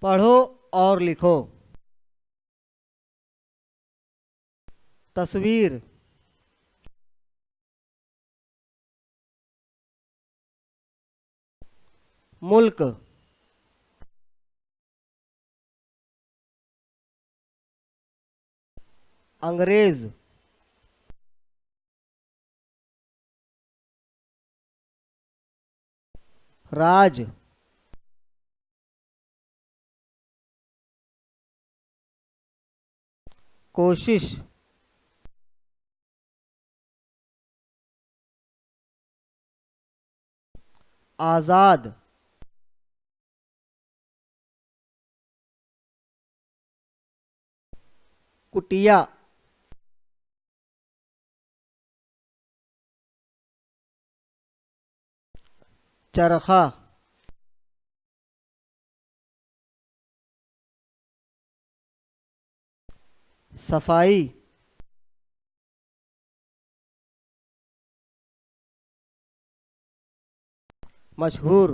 पढ़ो और लिखो। तस्वीर। मुल्क। अंग्रेज। राज। कोशिश। आज़ाद। कुटिया। चरखा। सफाई। मशहूर।